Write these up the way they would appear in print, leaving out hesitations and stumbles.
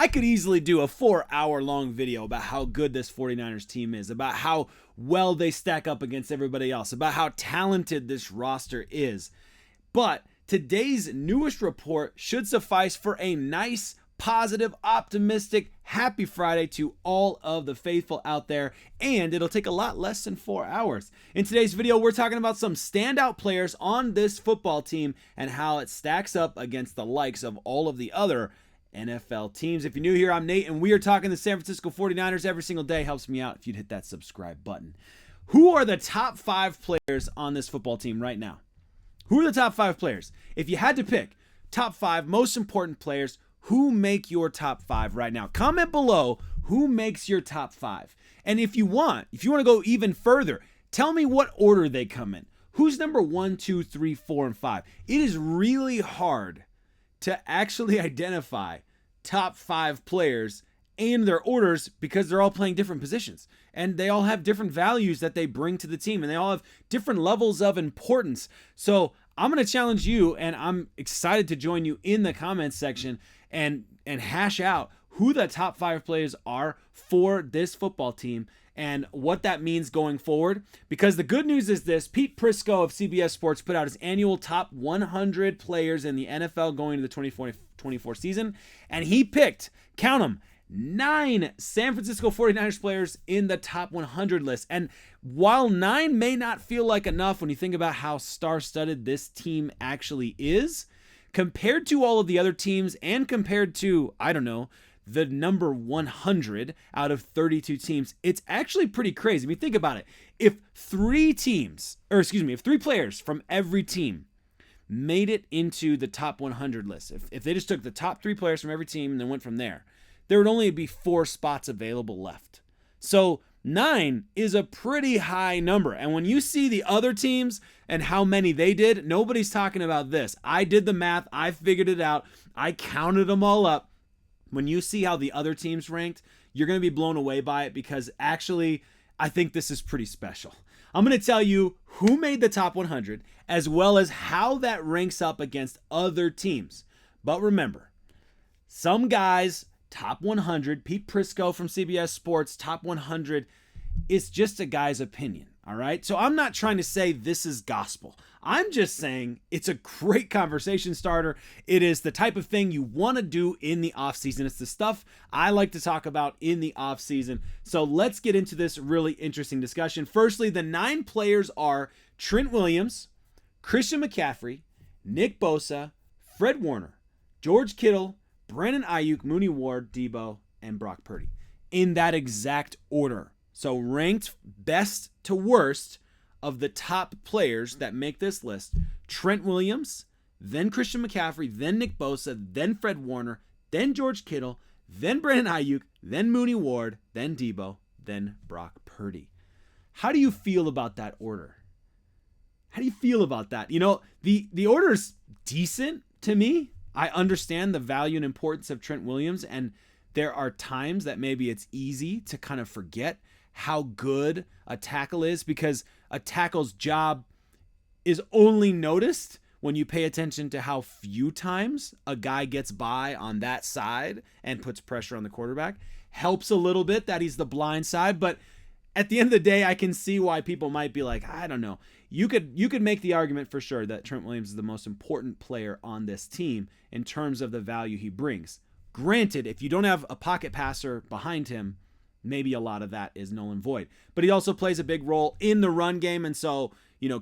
I could easily do a 4-hour long video about how good this 49ers team is, about how well they stack up against everybody else, about how talented this roster is. But today's newest report should suffice for a nice, positive, optimistic, happy Friday to all of the faithful out there, and it'll take a lot less than 4 hours. In today's video, we're talking about some standout players on this football team and how it stacks up against the likes of all of the other NFL teams. If you're new here, I'm Nate, and we are talking the San Francisco 49ers every single day. Helps me out if you'd hit that subscribe button. Who are the top 5 players on this football team right now? Who are the top 5 players? If you had to pick top 5 most important players, who make your top 5 right now? Comment below who makes your top 5. And if you want to go even further, tell me what order they come in. Who's number 1, 2, 3, 4, and 5? It is really hard to actually identify top 5 players and their orders because they're all playing different positions. And they all have different values that they bring to the team. And they all have different levels of importance. So I'm going to challenge you, and I'm excited to join you in the comments section and hash out who the top 5 players are for this football team and what that means going forward. Because the good news is this: Pete Prisco of CBS Sports put out his annual top 100 players in the NFL going into the 2024 season, and he picked, count them, 9 San Francisco 49ers players in the top 100 list. And while 9 may not feel like enough when you think about how star-studded this team actually is, compared to all of the other teams and compared to, the number 100 out of 32 teams, it's actually pretty crazy. I mean, think about it. If 3 players from every team made it into the top 100 list, if they just took the top 3 players from every team and then went from there would only be 4 spots available left. So 9 is a pretty high number. And when you see the other teams and how many they did, nobody's talking about this. I did the math. I figured it out. I counted them all up. When you see how the other teams ranked, you're going to be blown away by it, because actually, I think this is pretty special. I'm going to tell you who made the top 100 as well as how that ranks up against other teams. But remember, some guys, top 100, Pete Prisco from CBS Sports, top 100, it's just a guy's opinion, all right? So I'm not trying to say this is gospel. I'm just saying it's a great conversation starter. It is the type of thing you want to do in the offseason. It's the stuff I like to talk about in the offseason. So let's get into this really interesting discussion. Firstly, the 9 players are Trent Williams, Christian McCaffrey, Nick Bosa, Fred Warner, George Kittle, Brandon Ayuk, Mooney Ward, Deebo, and Brock Purdy, in that exact order. So ranked best to worst of the top players that make this list: Trent Williams, then Christian McCaffrey, then Nick Bosa, then Fred Warner, then George Kittle, then Brandon Ayuk, then Mooney Ward, then Deebo, then Brock Purdy. How do you feel about that order? How do you feel about that? The order is decent to me. I understand the value and importance of Trent Williams, and there are times that maybe it's easy to kind of forget how good a tackle is, because a tackle's job is only noticed when you pay attention to how few times a guy gets by on that side and puts pressure on the quarterback. Helps a little bit that he's the blind side, but at the end of the day, I can see why people might be like, I don't know. You could make the argument for sure that Trent Williams is the most important player on this team in terms of the value he brings. Granted, if you don't have a pocket passer behind him, maybe a lot of that is null and void. But he also plays a big role in the run game, and so,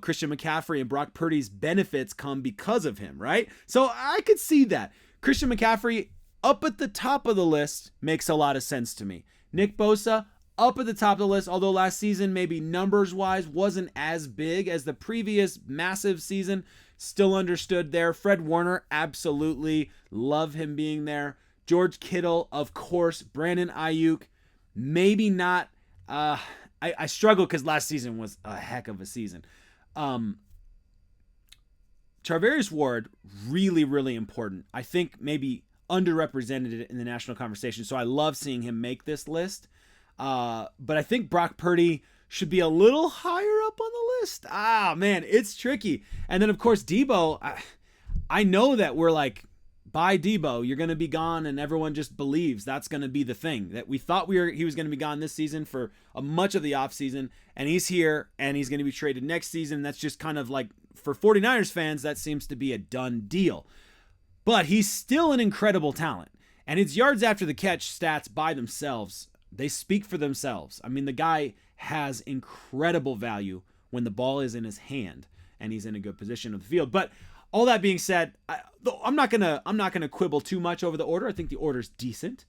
Christian McCaffrey and Brock Purdy's benefits come because of him, right? So I could see that. Christian McCaffrey up at the top of the list makes a lot of sense to me. Nick Bosa up at the top of the list, although last season maybe numbers-wise wasn't as big as the previous massive season. Still understood there. Fred Warner, absolutely love him being there. George Kittle, of course. Brandon Ayuk, maybe not. I struggle because last season was a heck of a season. Charvarius Ward, really, really important. I think maybe underrepresented in the national conversation, so I love seeing him make this list. But I think Brock Purdy should be a little higher up on the list. Man, it's tricky. And then, of course, Deebo, I know that we're like buy Deebo, you're going to be gone, and everyone just believes that's going to be the thing. That we thought he was going to be gone this season for much of the offseason, and he's here, and he's going to be traded next season. That's just kind of like, for 49ers fans, that seems to be a done deal. But he's still an incredible talent, and his yards after the catch stats by themselves, they speak for themselves. I mean, the guy has incredible value when the ball is in his hand and he's in a good position of the field. But all that being said, I'm not gonna quibble too much over the order. I think the order's decent.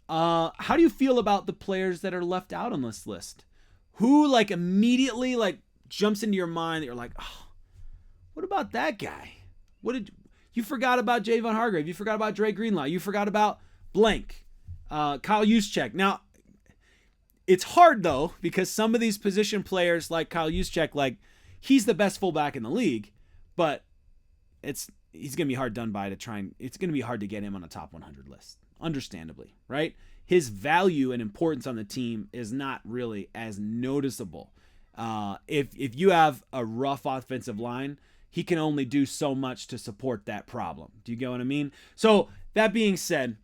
How do you feel about the players that are left out on this list? Who like immediately like jumps into your mind that you're like, oh, what about that guy? You forgot about Javon Hargrave? You forgot about Dre Greenlaw? You forgot about blank? Kyle Juszczyk. Now, it's hard though, because some of these position players like Kyle Juszczyk, like he's the best fullback in the league, but he's going to be hard done by it's going to be hard to get him on a top 100 list, understandably, right? His value and importance on the team is not really as noticeable. If you have a rough offensive line, he can only do so much to support that problem. Do you get what I mean? So that being said,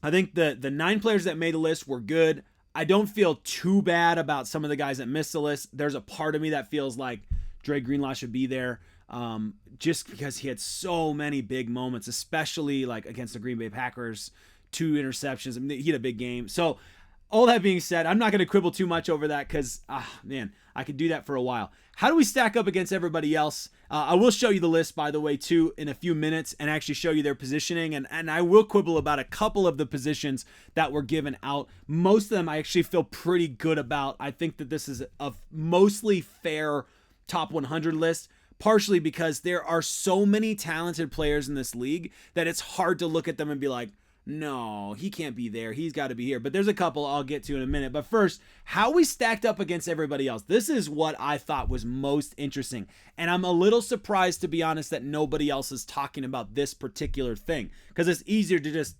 I think the 9 players that made the list were good. I don't feel too bad about some of the guys that missed the list. There's a part of me that feels like Dre Greenlaw should be there, just because he had so many big moments, especially like against the Green Bay Packers, 2 interceptions. I mean, he had a big game. So all that being said, I'm not going to quibble too much over that because, man, I could do that for a while. How do we stack up against everybody else? I will show you the list, by the way, too, in a few minutes and actually show you their positioning. And I will quibble about a couple of the positions that were given out. Most of them I actually feel pretty good about. I think that this is a mostly fair top 100 list, partially because there are so many talented players in this league that it's hard to look at them and be like, no, he can't be there. He's got to be here. But there's a couple I'll get to in a minute. But first, how we stacked up against everybody else. This is what I thought was most interesting. And I'm a little surprised, to be honest, that nobody else is talking about this particular thing. Because it's easier to just,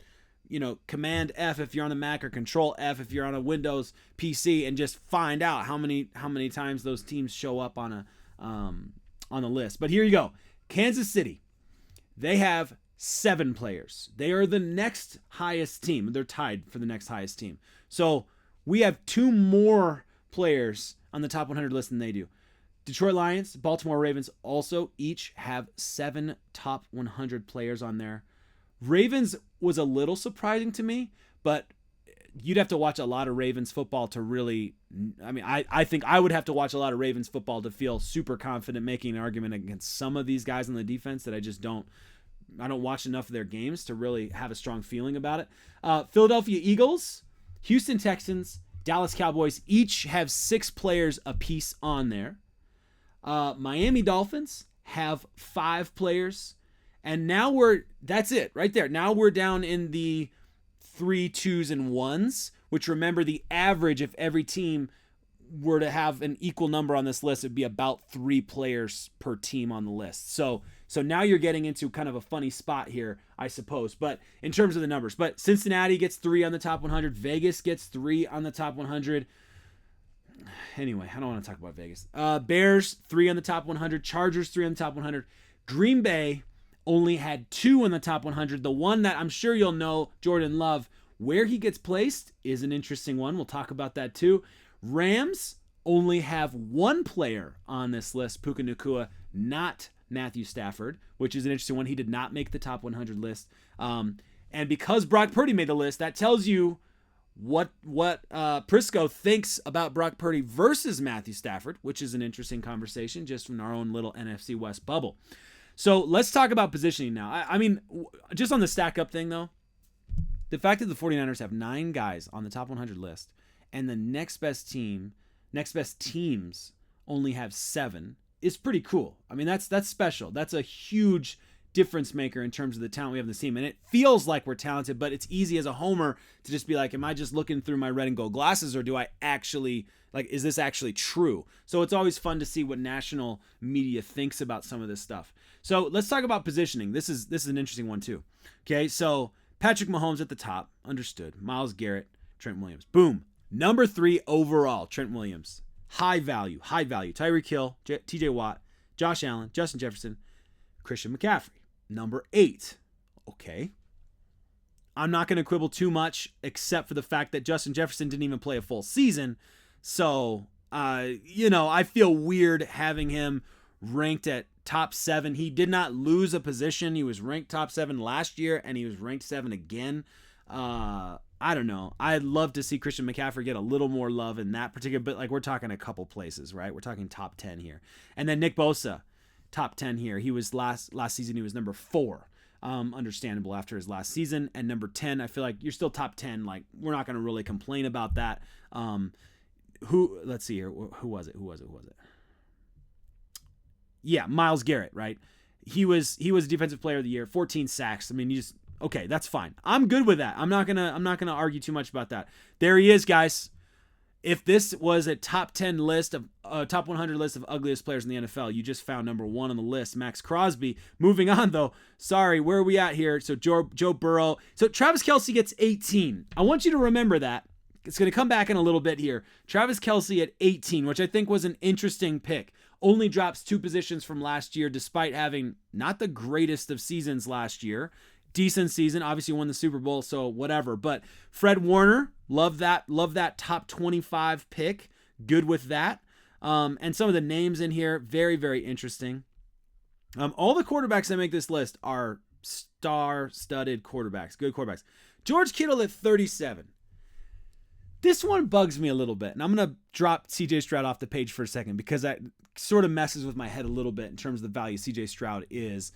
Command F if you're on the Mac or Control F if you're on a Windows PC and just find out how many times those teams show up on the list. But here you go. Kansas City. They have 7 players. They are the next highest team. They're tied for the next highest team. So we have 2 more players on the top 100 list than they do. Detroit Lions, Baltimore Ravens also each have 7 top 100 players on there. Ravens was a little surprising to me, but you'd have to watch a lot of Ravens football to really, I think I would have to watch a lot of Ravens football to feel super confident making an argument against some of these guys on the defense that I don't watch enough of their games to really have a strong feeling about it. Philadelphia Eagles, Houston Texans, Dallas Cowboys each have 6 players apiece on there. Miami Dolphins have 5 players. And now that's it right there. Now we're down in the 3 2s and 1s, which, remember, the average, if every team were to have an equal number on this list, it'd be about 3 players per team on the list. So now you're getting into kind of a funny spot here, I suppose. But in terms of the numbers, but Cincinnati gets 3 on the top 100. Vegas gets 3 on the top 100. Anyway, I don't want to talk about Vegas. Bears, 3 on the top 100. Chargers, 3 on the top 100. Green Bay only had 2 on the top 100. The one that I'm sure you'll know, Jordan Love, where he gets placed is an interesting one. We'll talk about that too. Rams only have 1 player on this list, Puka Nacua, not Matthew Stafford, which is an interesting one. He did not make the top 100 list. And because Brock Purdy made the list, that tells you what Prisco thinks about Brock Purdy versus Matthew Stafford, which is an interesting conversation just from our own little NFC West bubble. So let's talk about positioning now. I mean, just on the stack up thing though, the fact that the 49ers have 9 guys on the top 100 list and the next best teams only have 7 is pretty cool. I mean, that's special. That's a huge difference maker in terms of the talent we have in the team. And it feels like we're talented, but it's easy as a homer to just be like, am I just looking through my red and gold glasses, or do I actually, is this actually true? So it's always fun to see what national media thinks about some of this stuff. So let's talk about positioning. This is an interesting one too. Okay, so Patrick Mahomes at the top, understood. Myles Garrett, Trent Williams. Boom. Number 3 overall, Trent Williams. High value. Tyreek Hill, TJ Watt, Josh Allen, Justin Jefferson, Christian McCaffrey. Number 8. Okay, I'm not going to quibble too much, except for the fact that Justin Jefferson didn't even play a full season. So, I feel weird having him ranked at top 7. He did not lose a position. He was ranked top 7 last year, and he was ranked 7 again. I don't know. I'd love to see Christian McCaffrey get a little more love in that particular, but like we're talking a couple places, right? We're talking top 10 here. And then Nick Bosa, top 10 here. He was last season, he was number 4. Understandable after his last season. And number 10, I feel like you're still top 10. Like, we're not going to really complain about that. Let's see here. Who was it? Yeah, Myles Garrett, right? He was defensive player of the year, 14 sacks. I mean, okay, that's fine. I'm good with that. I'm not gonna argue too much about that. There he is, guys. If this was a top 10 list of top 100 list of ugliest players in the NFL, you just found number 1 on the list, Max Crosby. Moving on though. Sorry, where are we at here? So Joe Burrow. So Travis Kelce gets 18. I want you to remember that. It's going to come back in a little bit here. Travis Kelce at 18, which I think was an interesting pick. Only drops 2 positions from last year, despite having not the greatest of seasons last year. Decent season, obviously won the Super Bowl, so whatever. But Fred Warner, love that top 25 pick. Good with that. And some of the names in here, very, very interesting. All the quarterbacks that make this list are star-studded quarterbacks, good quarterbacks. George Kittle at 37. This one bugs me a little bit, and I'm going to drop CJ Stroud off the page for a second because that sort of messes with my head a little bit in terms of the value CJ Stroud is.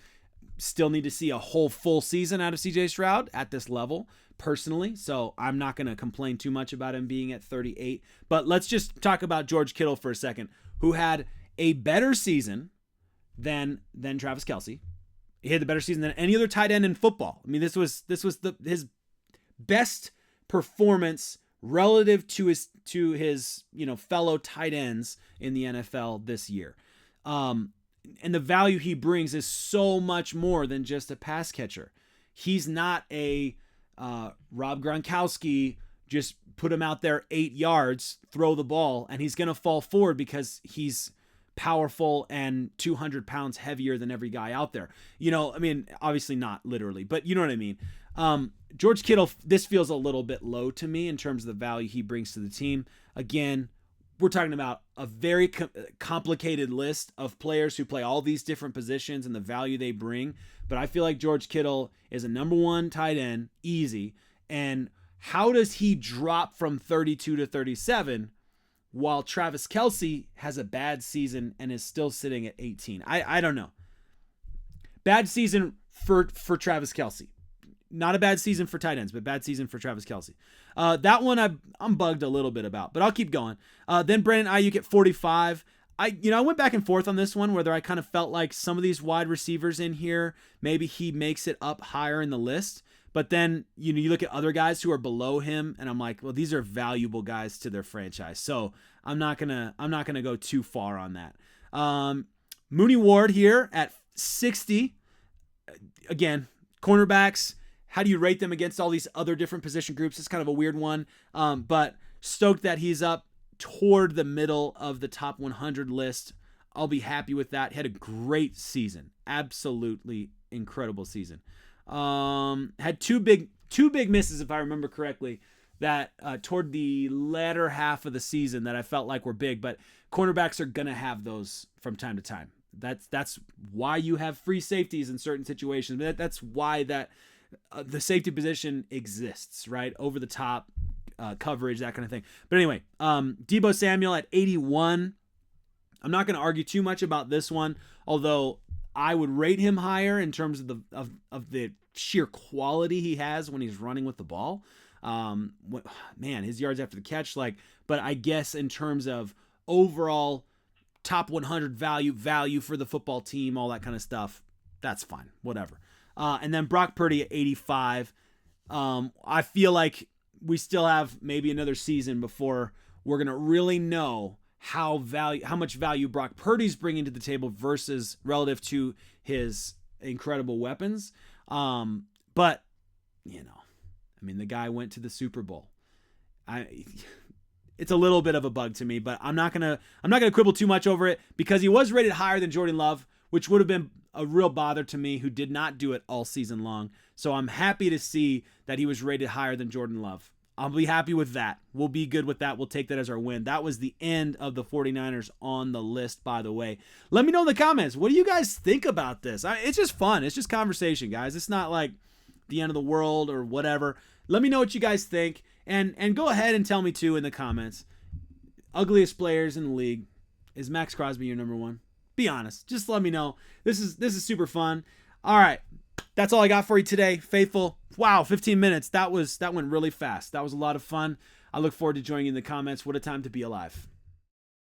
Still need to see a whole full season out of CJ Stroud at this level, personally, so I'm not going to complain too much about him being at 38. But let's just talk about George Kittle for a second, who had a better season than Travis Kelce. He had the better season than any other tight end in football. I mean, this was his best performance relative to his fellow tight ends in the NFL this year. And the value he brings is so much more than just a pass catcher. He's not a Rob Gronkowski, just put him out there 8 yards, throw the ball, and he's going to fall forward because he's powerful and 200 pounds heavier than every guy out there. I mean, obviously not literally, but you know what I mean. George Kittle, this feels a little bit low to me in terms of the value he brings to the team. Again, we're talking about a very complicated list of players who play all these different positions and the value they bring. But I feel like George Kittle is a number 1 tight end, easy. And how does he drop from 32 to 37 while Travis Kelce has a bad season and is still sitting at 18? I don't know. Bad season for Travis Kelce. Not a bad season for tight ends, but bad season for Travis Kelce. That one I'm bugged a little bit about, but I'll keep going. Then Brandon Ayuk at 45. I went back and forth on this one, whether I kind of felt like some of these wide receivers in here, maybe he makes it up higher in the list. But then, you look at other guys who are below him, and I'm like, well, these are valuable guys to their franchise. So I'm not gonna go too far on that. Mooney Ward here at 60. Again, cornerbacks. How do you rate them against all these other different position groups? It's kind of a weird one, but stoked that he's up toward the middle of the top 100 list. I'll be happy with that. He had a great season, absolutely incredible season. Had two big misses, if I remember correctly, that toward the latter half of the season that I felt like were big, but cornerbacks are gonna have those from time to time. That's why you have free safeties in certain situations. That's why the safety position exists, right? Over the top coverage, that kind of thing. But anyway, Deebo Samuel at 81. I'm not going to argue too much about this one, although I would rate him higher in terms of the sheer quality he has when he's running with the ball. Man, his yards after the catch, but I guess in terms of overall top 100 value for the football team, all that kind of stuff, that's fine, whatever. And then Brock Purdy at 85. I feel like we still have maybe another season before we're going to really know how much value Brock Purdy's bringing to the table versus relative to his incredible weapons. But the guy went to the Super Bowl. It's a little bit of a bug to me, but I'm not gonna quibble too much over it because he was rated higher than Jordan Love, which would have been a real bother to me, who did not do it all season long. So I'm happy to see that he was rated higher than Jordan Love. I'll be happy with that. We'll be good with that. We'll take that as our win. That was the end of the 49ers on the list, by the way. Let me know in the comments, what do you guys think about this? It's just fun. It's just conversation, guys. It's not like the end of the world or whatever. Let me know what you guys think. And go ahead and tell me, too, in the comments. Ugliest players in the league. Is Max Crosby your number one? Be honest. Just let me know. This is super fun. All right. That's all I got for you today, faithful. Wow, 15 minutes. That went really fast. That was a lot of fun. I look forward to joining you in the comments. What a time to be alive.